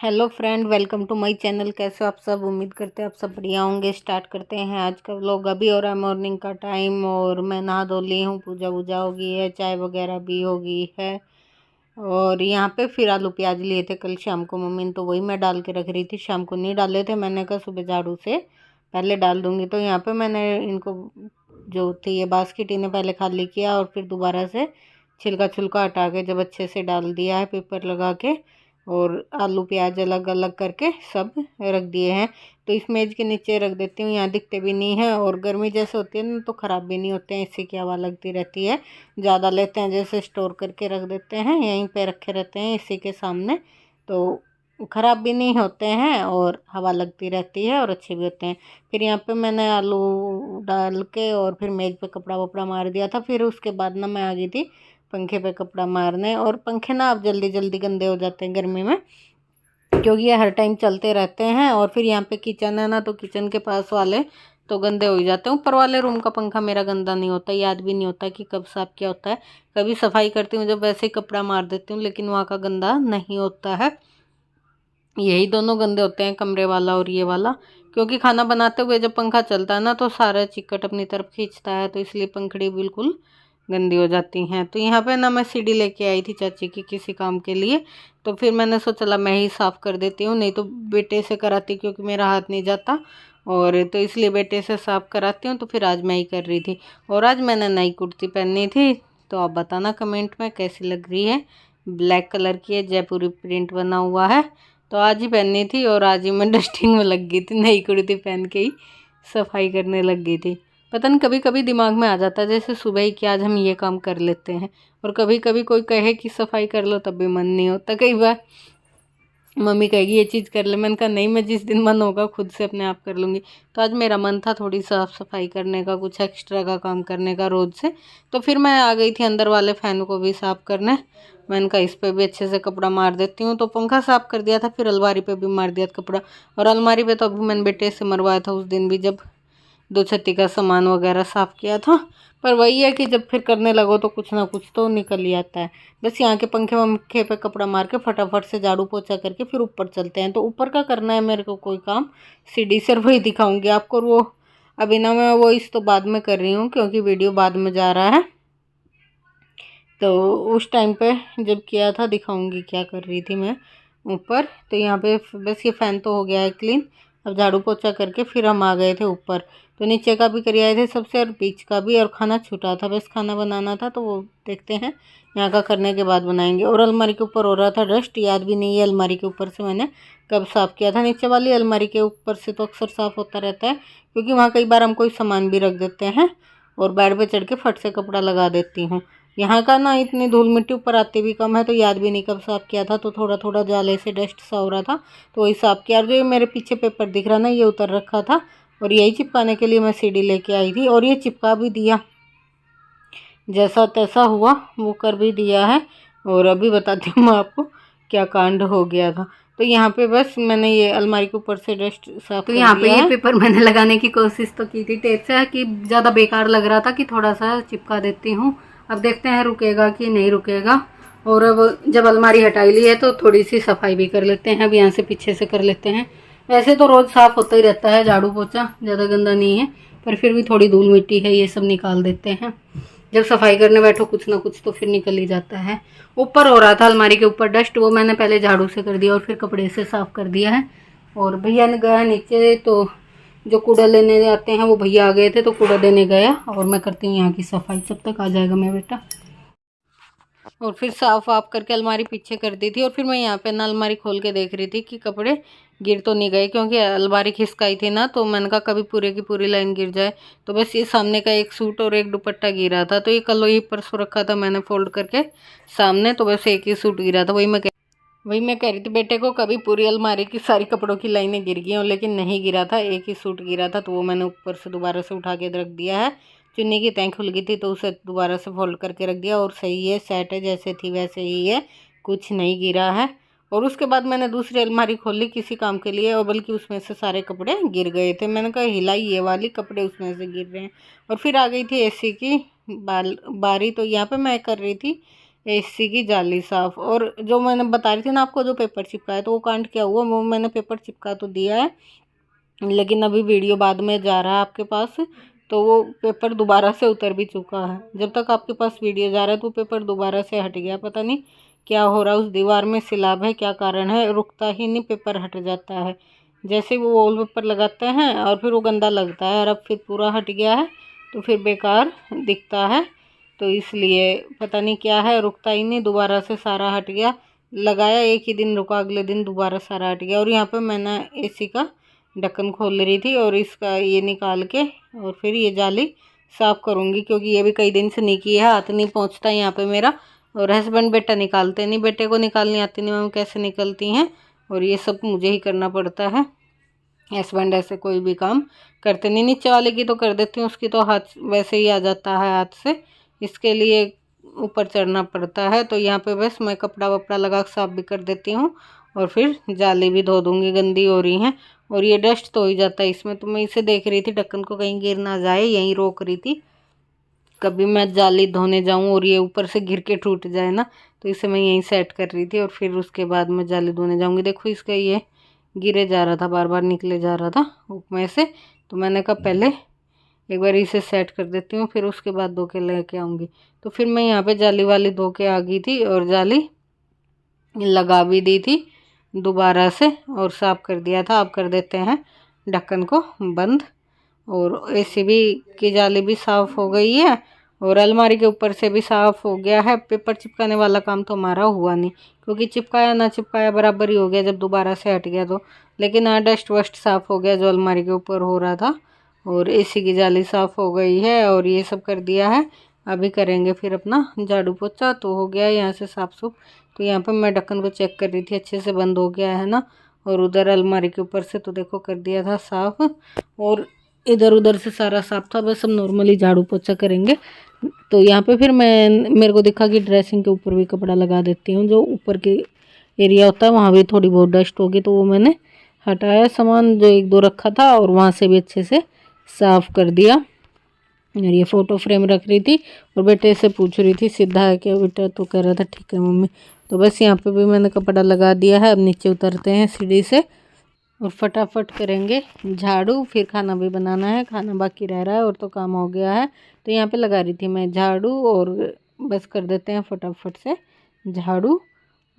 Hello friend, welcome to my channel. कैसे हो आप सब? उम्मीद करते हैं आप सब बढ़िया होंगे। स्टार्ट करते हैं आज का व्लॉग। अभी हो रहा है मॉर्निंग का टाइम और मैं नहा धो ली हूँ, पूजा वूजा हो गई है, चाय वगैरह भी हो गई है। और यहाँ पे फिर आलू प्याज लिए थे कल शाम को मम्मी ने, तो वही मैं डाल के रख रही थी। शाम को नहीं डाले थे, मैंने कहा सुबह झाड़ू से पहले डाल दूँगी। तो यहाँ पर मैंने इनको जो थी ये बास्केट इन्हें पहले खाली किया और फिर दोबारा से छिलका छुलका हटा के जब अच्छे से डाल दिया है पेपर लगा के, और आलू प्याज अलग अलग करके सब रख दिए हैं। तो इस मेज के नीचे रख देती हूँ, यहाँ दिखते भी नहीं है और गर्मी जैसे होती है ना तो ख़राब भी नहीं होते हैं, इससे की हवा लगती रहती है। ज़्यादा लेते हैं जैसे स्टोर करके रख देते हैं, यहीं पे रखे रहते हैं इसी के सामने, तो ख़राब भी नहीं होते हैं और हवा लगती रहती है और अच्छे भी होते हैं। फिर यहाँ पे मैंने आलू डाल के और फिर मेज पे कपड़ा वपड़ा मार दिया था। फिर उसके बाद ना मैं आ गई थी पंखे पे कपड़ा मारने, और पंखे ना अब जल्दी जल्दी गंदे हो जाते हैं गर्मी में, क्योंकि ये हर टाइम चलते रहते हैं। और फिर यहाँ पे किचन है ना, तो किचन के पास वाले तो गंदे हो ही जाते हैं। ऊपर वाले रूम का पंखा मेरा गंदा नहीं होता, याद भी नहीं होता कि कब साफ किया होता है। कभी सफाई करती हूँ जब वैसे ही कपड़ा मार देती हूँ, लेकिन वहाँ का गंदा नहीं होता है। यही दोनों गंदे होते हैं, कमरे वाला और ये वाला, क्योंकि खाना बनाते हुए जब पंखा चलता है ना तो सारा चिकट अपनी तरफ खींचता है, तो इसलिए पंखड़ी बिल्कुल गंदी हो जाती हैं। तो यहाँ पे ना मैं सीढ़ी लेके आई थी चाची की किसी काम के लिए, तो फिर मैंने सोचा चला मैं ही साफ़ कर देती हूँ, नहीं तो बेटे से कराती क्योंकि मेरा हाथ नहीं जाता, और तो इसलिए बेटे से साफ़ कराती हूँ। तो फिर आज मैं ही कर रही थी। और आज मैंने नई कुर्ती पहनी थी, तो आप बताना कमेंट में कैसी लग रही है। ब्लैक कलर की है, जयपुरी प्रिंट बना हुआ है। तो आज ही पहननी थी और आज ही मैं डस्टिंग में लग गई थी, नई कुर्ती पहन के ही सफाई करने लग गई थी। पता नहीं कभी कभी दिमाग में आ जाता है जैसे सुबह ही कि आज हम ये काम कर लेते हैं, और कभी कभी कोई कहे कि सफाई कर लो तब भी मन नहीं होता। कई बार मम्मी कहेगी ये चीज़ कर ले, मैंने कहा नहीं, मैं जिस दिन मन होगा खुद से अपने आप कर लूँगी। तो आज मेरा मन था थोड़ी साफ़ सफाई करने का, कुछ एक्स्ट्रा का काम करने का रोज़ से। तो फिर मैं आ गई थी अंदर वाले फ़ैन को भी साफ़ करने। मैंने कहा इस पर भी अच्छे से कपड़ा मार देती हूँ। तो पंखा साफ़ कर दिया था, फिर अलमारी पे भी मार दिया था कपड़ा। और अलमारी पे तो अभी मैंने बेटे से मरवाया था उस दिन भी, जब दो छत्ती का सामान वगैरह साफ़ किया था। पर वही है कि जब फिर करने लगो तो कुछ ना कुछ तो निकल ही आता है। बस यहाँ के पंखे वंखे पे कपड़ा मार के फटाफट से झाड़ू पोछा करके फिर ऊपर चलते हैं। तो ऊपर का करना है मेरे को कोई काम, सीढ़ी से वही दिखाऊंगी आपको। वो अभी ना मैं वो इस तो बाद में कर रही हूँ क्योंकि वीडियो बाद में जा रहा है, तो उस टाइम पे जब किया था दिखाऊंगी क्या कर रही थी मैं ऊपर। तो यहाँ पे बस ये फ़ैन तो हो गया है क्लीन। अब झाड़ू पोछा करके फिर हम आ गए थे ऊपर। तो नीचे का भी कर आए थे सबसे और बीच का भी, और खाना छूटा था, बस खाना बनाना था। तो वो देखते हैं यहाँ का करने के बाद बनाएंगे। और अलमारी के ऊपर हो रहा था डस्ट, याद भी नहीं है अलमारी के ऊपर से मैंने कब साफ़ किया था। नीचे वाली अलमारी के ऊपर से तो अक्सर साफ़ होता रहता है, क्योंकि वहाँ कई बार हम कोई सामान भी रख देते हैं और बेड पर चढ़ के फट से कपड़ा लगा देती हूँ। यहाँ का ना इतनी धूल मिट्टी ऊपर आती भी कम है, तो याद भी नहीं कब साफ़ किया था। तो थोड़ा थोड़ा जाले से डस्ट सा हो रहा था, तो वही साफ़ किया। और जो ये मेरे पीछे पेपर दिख रहा ना, ये उतर रखा था और यही चिपकाने के लिए मैं सीढ़ी लेके आई थी, और ये चिपका भी दिया, जैसा तैसा हुआ वो कर भी दिया है। और अभी बताती हूँ मैं आपको क्या कांड हो गया था। तो यहाँ पे बस मैंने ये अलमारी के ऊपर से डस्ट साफ तो कर यहाँ पे दिया ये है। पेपर मैंने लगाने की कोशिश तो की थी टेप से, कि ज़्यादा बेकार लग रहा था, कि थोड़ा सा चिपका देती हूँ। अब देखते हैं रुकेगा कि नहीं रुकेगा। और अब जब अलमारी हटाई ली है तो थोड़ी सी सफाई भी कर लेते हैं। अब यहाँ से पीछे से कर लेते हैं। वैसे तो रोज़ साफ़ होता ही रहता है झाड़ू पोछा, ज़्यादा गंदा नहीं है, पर फिर भी थोड़ी धूल मिट्टी है, ये सब निकाल देते हैं। जब सफाई करने बैठो कुछ ना कुछ तो फिर निकल ही जाता है। ऊपर हो रहा था अलमारी के ऊपर डस्ट, वो मैंने पहले झाड़ू से कर दिया और फिर कपड़े से साफ़ कर दिया है। और भैया ने गया नीचे, तो जो कूड़ा लेने आते हैं वो भैया आ गए थे, तो कूड़ा देने गया और मैं करती हूँ यहाँ की सफाई। जब तक आ जाएगा मेरा बेटा। और फिर साफ वाफ करके अलमारी पीछे कर दी थी। और फिर मैं यहाँ पे ना अलमारी खोल के देख रही थी कि कपड़े गिर तो नहीं गए, क्योंकि अलमारी खिसकाई थी ना, तो मैंने कहा कभी पूरे की पूरी लाइन गिर जाए। तो बस ये सामने का एक सूट और एक दुपट्टा गिरा था, तो ये कल ही परसों रखा था मैंने फोल्ड करके सामने, तो बस एक ही सूट गिरा था। वही मैं कह रही थी बेटे को, कभी पूरी अलमारी की सारी कपड़ों की लाइनें गिर गई हैं, लेकिन नहीं गिरा था, एक ही सूट गिरा था। तो वो मैंने ऊपर से दोबारा से उठा के रख दिया है। चुन्नी की तह खुल गई थी तो उसे दोबारा से फोल्ड करके रख दिया, और सही है, सेट है, जैसे थी वैसे ही है, कुछ नहीं गिरा है। और उसके बाद मैंने दूसरी अलमारी खोली किसी काम के लिए, और बल्कि उसमें से सारे कपड़े गिर गए थे। मैंने कहा हिलाई ये वाली, कपड़े उसमें से गिर रहे हैं। और फिर आ गई थी एसी की बारी, तो यहाँ पे मैं कर रही थी एसी की जाली साफ़। और जो मैंने बता रही थी ना आपको, जो पेपर चिपका है, तो वो कांड क्या हुआ, वो मैंने पेपर चिपका तो दिया है, लेकिन अभी वीडियो बाद में जा रहा है आपके पास, तो वो पेपर दोबारा से उतर भी चुका है। जब तक आपके पास वीडियो जा रहा है तो पेपर दोबारा से हट गया। पता नहीं क्या हो रहा है, उस दीवार में सिलाब है, क्या कारण है, रुकता ही नहीं, पेपर हट जाता है। जैसे वो वॉल पेपर लगाते हैं और फिर वो गंदा लगता है, और अब फिर पूरा हट गया है तो फिर बेकार दिखता है। तो इसलिए पता नहीं क्या है, रुकता ही नहीं, दोबारा से सारा हट गया। लगाया एक ही दिन रुका, अगले दिन दोबारा सारा हट गया। और यहाँ पे मैंने एसी का ढक्कन खोल रही थी और इसका ये निकाल के और फिर ये जाली साफ़ करूँगी, क्योंकि ये भी कई दिन से नहीं की है, हाथ नहीं पहुँचता यहाँ पे मेरा। और हस्बैंड बेटा निकालते नहीं, बेटे को निकालनी आती नहीं, मैम कैसे निकलती हैं, और ये सब मुझे ही करना पड़ता है। हस्बैंड ऐसे कोई भी काम करते नहीं। नीचे वाले की तो कर देती हूँ, उसकी तो हाथ वैसे ही आ जाता है हाथ से, इसके लिए ऊपर चढ़ना पड़ता है। तो यहाँ पे बस मैं कपड़ा वपड़ा लगा साफ भी कर देती हूँ, और फिर जाली भी धो दूँगी, गंदी हो रही हैं। और ये डस्ट तो ही जाता है इसमें, तो मैं इसे देख रही थी ढक्कन को कहीं गिर ना जाए, यहीं रोक रही थी, कभी मैं जाली धोने जाऊँ और ये ऊपर से गिर के टूट जाए ना, तो इसे मैं यहीं सेट कर रही थी। और फिर उसके बाद मैं जाली धोने जाऊँगी। देखो इसका ये गिरे जा रहा था, बार बार निकले जा रहा था में से, तो मैंने कहा पहले एक बार इसे सेट कर देती हूँ, फिर उसके बाद धो के लेके आऊँगी। तो फिर मैं यहाँ पे जाली वाली धो के आ गई थी और जाली लगा भी दी थी दोबारा से और साफ़ कर दिया था। अब कर देते हैं ढक्कन को बंद। और एसी भी की जाली भी साफ़ हो गई है, और अलमारी के ऊपर से भी साफ़ हो गया है। पेपर चिपकाने वाला काम तो हमारा हुआ नहीं, क्योंकि चिपकाया ना चिपकाया बराबर ही हो गया जब दोबारा से हट गया तो। लेकिन हाँ, डस्ट वस्ट साफ़ हो गया जो अलमारी के ऊपर हो रहा था, और एसी की जाली साफ़ हो गई है, और ये सब कर दिया है। अभी करेंगे फिर अपना झाड़ू पोछा, तो हो गया यहाँ से साफ़ सुफ। तो यहाँ पर मैं ढक्कन को चेक कर रही थी, अच्छे से बंद हो गया है ना। और उधर अलमारी के ऊपर से तो देखो कर दिया था साफ़, और इधर उधर से सारा साफ था, बस हम नॉर्मली झाड़ू पोछा करेंगे। तो यहाँ पे फिर मेरे को दिखा कि ड्रेसिंग के ऊपर भी कपड़ा लगा देती हूँ, जो ऊपर के एरिया होता है वहाँ भी थोड़ी बहुत डस्ट होगी, तो वो मैंने हटाया सामान जो एक दो रखा था, और वहाँ से भी अच्छे से साफ़ कर दिया। और ये फ़ोटो फ्रेम रख रही थी, और बेटे से पूछ रही थी सीधा है क्या बेटा, तो कह रहा था ठीक है मम्मी। तो बस यहाँ पे भी मैंने कपड़ा लगा दिया है। अब नीचे उतरते हैं सीढ़ी से और फटाफट करेंगे झाड़ू, फिर खाना भी बनाना है, खाना बाकी रह रहा है और तो काम हो गया है। तो यहाँ पे लगा रही थी मैं झाड़ू, और बस कर देते हैं फटाफट से झाड़ू।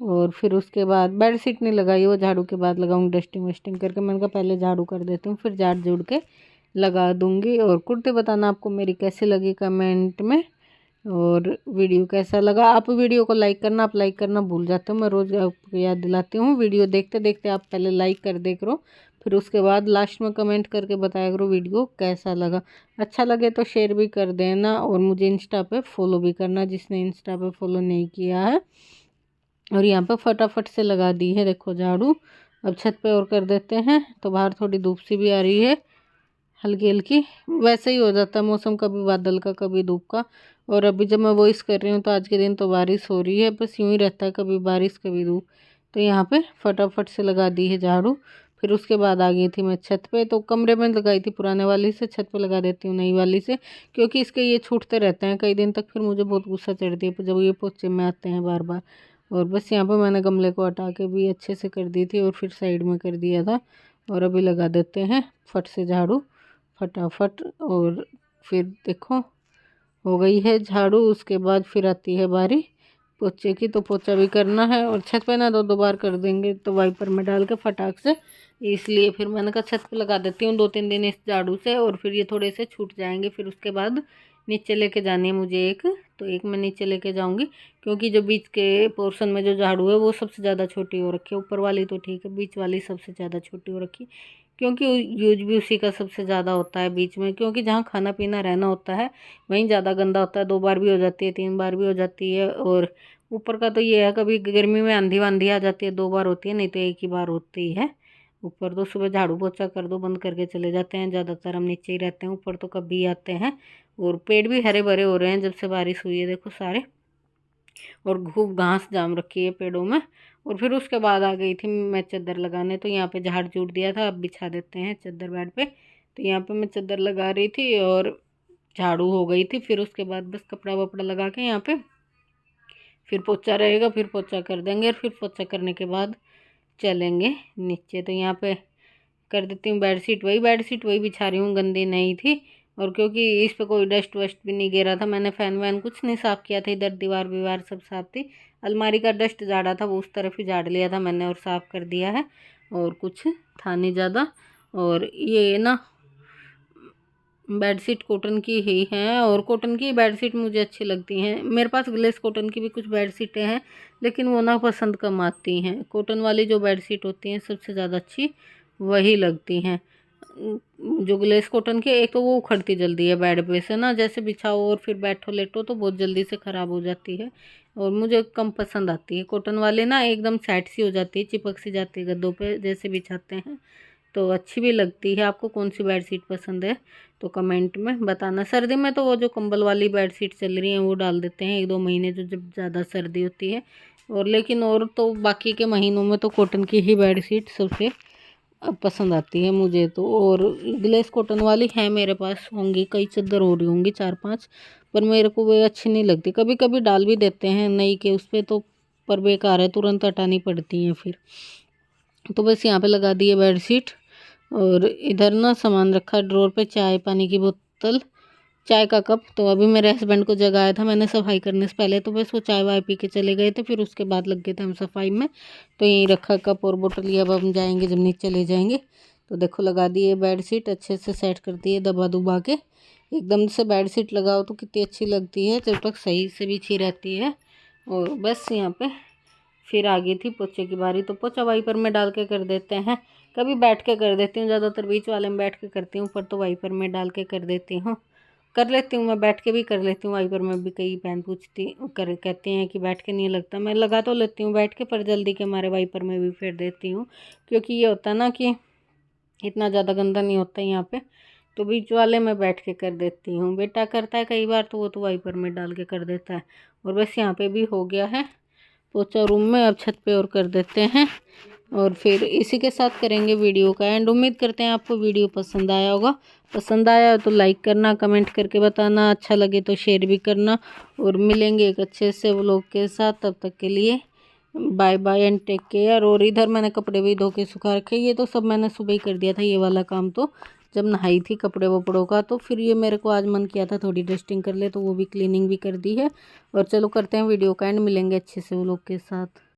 और फिर उसके बाद बेड शीट नहीं लगाई, वो झाड़ू के बाद लगाऊंगी, डस्टिंग वस्टिंग करके। मैंने कहा पहले झाड़ू कर देती हूँ, फिर झाड़ झूड़ के लगा दूँगी। और कुर्ती बताना आपको मेरी कैसी लगी कमेंट में, और वीडियो कैसा लगा। आप वीडियो को लाइक करना, आप लाइक करना भूल जाते हो, मैं रोज़ आपको याद दिलाती हूँ। वीडियो देखते देखते आप पहले लाइक कर दे करो, फिर उसके बाद लास्ट में कमेंट करके बताया करो वीडियो कैसा लगा। अच्छा लगे तो शेयर भी कर देना, और मुझे इंस्टा पे फॉलो भी करना जिसने इंस्टा पे फॉलो नहीं किया है। और यहाँ पे फटाफट से लगा दी है देखो झाड़ू। अब छत पे और कर देते हैं, तो बाहर थोड़ी धूप सी भी आ रही है हल्की हल्की, वैसे ही हो जाता है मौसम, कभी बादल का कभी धूप का। और अभी जब मैं वॉइस कर रही हूँ तो आज के दिन तो बारिश हो रही है, बस यूँ ही रहता है, कभी बारिश कभी धूप। तो यहाँ पे फटाफट से लगा दी है झाड़ू। फिर उसके बाद आ गई थी मैं छत पे, तो कमरे में लगाई थी पुराने वाली से, छत पे लगा देती हूँ नई वाली से, क्योंकि इसके ये छूटते रहते हैं कई दिन तक, फिर मुझे बहुत गुस्सा चढ़ती है जब ये पोछे में आते हैं बार बार। और बस यहाँ पर मैंने गमले को हटा के भी अच्छे से कर दी थी, और फिर साइड में कर दिया था। और अभी लगा देते हैं फट से झाड़ू फटाफट। और फिर देखो हो गई है झाड़ू, उसके बाद फिर आती है बारी पोछे की, तो पोछा भी करना है। और छत पे ना दो दो बार कर देंगे तो वाइपर में डाल के फटाक से, इसलिए फिर मैंने कहा छत पे लगा देती हूँ 2-3 दिन इस झाड़ू से, और फिर ये थोड़े से छूट जाएंगे। फिर उसके बाद नीचे लेके जानी है मुझे एक, तो एक मैं नीचे लेके जाऊँगी, क्योंकि जो बीच के पोर्शन में जो झाड़ू है वो सबसे ज़्यादा छोटी हो रखी है, ऊपर वाली तो ठीक है, बीच वाली सबसे ज़्यादा छोटी हो रखी, क्योंकि यूज भी उसी का सबसे ज़्यादा होता है बीच में, क्योंकि जहाँ खाना पीना रहना होता है वहीं ज़्यादा गंदा होता है, 2 बार भी हो जाती है, 3 बार भी हो जाती है। और ऊपर का तो ये है कभी गर्मी में आंधी वांधी आ जाती है 2 बार होती है, नहीं तो एक ही बार होती है। ऊपर तो सुबह झाड़ू पोछा कर दो बंद करके चले जाते हैं, ज़्यादातर हम नीचे ही रहते हैं, ऊपर तो कभी आते हैं। और पेड़ भी हरे भरे हो रहे हैं जब से बारिश हुई है, देखो सारे, और खूब घास जाम रखी है पेड़ों में। और फिर उसके बाद आ गई थी मैं चादर लगाने, तो यहाँ पे झाड़ झूड़ दिया था, अब बिछा देते हैं चादर बेड पे। तो यहाँ पे मैं चादर लगा रही थी और झाड़ू हो गई थी। फिर उसके बाद बस कपड़ा वपड़ा लगा के यहाँ पे फिर पोछा रहेगा, फिर पोछा कर देंगे और फिर पोछा करने के बाद चलेंगे नीचे। तो यहाँ पे कर देती हूँ बेडशीट, वही बिछा रही हूँ, गंदी नहीं थी। और क्योंकि इस पे कोई डस्ट वस्ट भी नहीं गिरा था, मैंने फ़ैन वैन कुछ नहीं साफ़ किया था, इधर दीवार वीवार सब साफ़ थी। अलमारी का डस्ट झाड़ा था वो उस तरफ ही झाड़ लिया था मैंने और साफ़ कर दिया है, और कुछ था नहीं ज़्यादा। और ये ना बेडशीट कॉटन की ही हैं, और कॉटन की बेडशीट मुझे अच्छी लगती हैं। मेरे पास ग्लेस कॉटन की भी कुछ बेडशीटें हैं, लेकिन वो ना पसंद कम आती हैं। कॉटन वाली जो बेडशीट होती हैं सबसे ज़्यादा अच्छी वही लगती हैं। जो ग्लेस कॉटन की, एक तो वो उखड़ती जल्दी है बेड पे से ना, जैसे बिछाओ और फिर बैठो लेटो तो बहुत जल्दी से ख़राब हो जाती है, और मुझे कम पसंद आती है। कॉटन वाले ना एकदम सेट सी हो जाती है, चिपक सी जाती है गद्दों पे जैसे बिछाते हैं, तो अच्छी भी लगती है। आपको कौन सी बेडशीट पसंद है तो कमेंट में बताना। सर्दी में तो वो जो कंबल वाली बेडशीट चल रही हैं वो डाल देते हैं 1-2 महीने, जो जब ज़्यादा सर्दी होती है। और लेकिन और तो बाकी के महीनों में तो कॉटन की ही बेडशीट सबसे पसंद आती है मुझे तो। और ग्लेस कॉटन वाली है मेरे पास, होंगी कई चद्दर हो रही होंगी 4-5, पर मेरे को वे अच्छी नहीं लगती। कभी कभी डाल भी देते हैं नई के उस पर तो, पर बेकार है, तुरंत हटानी पड़ती हैं फिर। तो बस यहाँ पे लगा दी है बेडशीट, और इधर ना सामान रखा ड्रॉर पे, चाय पानी की बोतल, चाय का कप। तो अभी मेरे हस्बैंड को जगाया था मैंने सफाई करने से पहले, तो बस वो चाय वाय पी के चले गए थे, फिर उसके बाद लग गए थे हम सफाई में। तो यहीं रखा कप और बोतल, ये अब हम जाएंगे जब नीचे चले जाएंगे। तो देखो लगा दी है बेडशीट, अच्छे से सेट कर दी है दबा दुबा के। एकदम से बेडशीट लगाओ तो कितनी अच्छी लगती है जब तक सही से बिछी रहती है। और बस यहाँ पे फिर आ गई थी पोछे की बारी, तो पोछा वाइपर में डाल के कर देते हैं। कभी बैठ के कर देती हूँ, ज़्यादातर बीच वाले में बैठ के करती हूँ, पर तो वाइपर में डाल के कर देती हूँ। कर लेती हूँ मैं, बैठ के भी कर लेती हूँ वाइपर में भी। कई बहन पूछती कर कहती हैं कि बैठ के नहीं लगता, मैं लगा तो लेती हूँ बैठ के, पर जल्दी के हमारे वाइपर में भी फेर देती हूँ। क्योंकि ये होता ना कि इतना ज़्यादा गंदा नहीं होता यहाँ पे, तो बीच वाले में बैठ के कर देती हूँ। बेटा करता है कई बार, तो वो तो वाइपर में डाल के कर देता है। और बस यहाँ पे भी हो गया है पोछा रूम में, अब छत पे और कर देते हैं। और फिर इसी के साथ करेंगे वीडियो का एंड। उम्मीद करते हैं आपको वीडियो पसंद आया होगा। पसंद आया तो लाइक करना, कमेंट करके बताना, अच्छा लगे तो शेयर भी करना। और मिलेंगे एक अच्छे से व्लॉग के साथ, तब तक के लिए bye bye and take care. और इधर मैंने कपड़े भी धो के सुखा रखे, ये तो सब मैंने सुबह ही कर दिया था ये वाला काम, तो जब नहाई थी कपड़े वपड़ों का। तो फिर ये मेरे को आज मन किया था थोड़ी डस्टिंग कर ले, तो वो भी क्लीनिंग भी कर दी है। और चलो करते हैं वीडियो का एंड, मिलेंगे अच्छे से व्लॉग के साथ।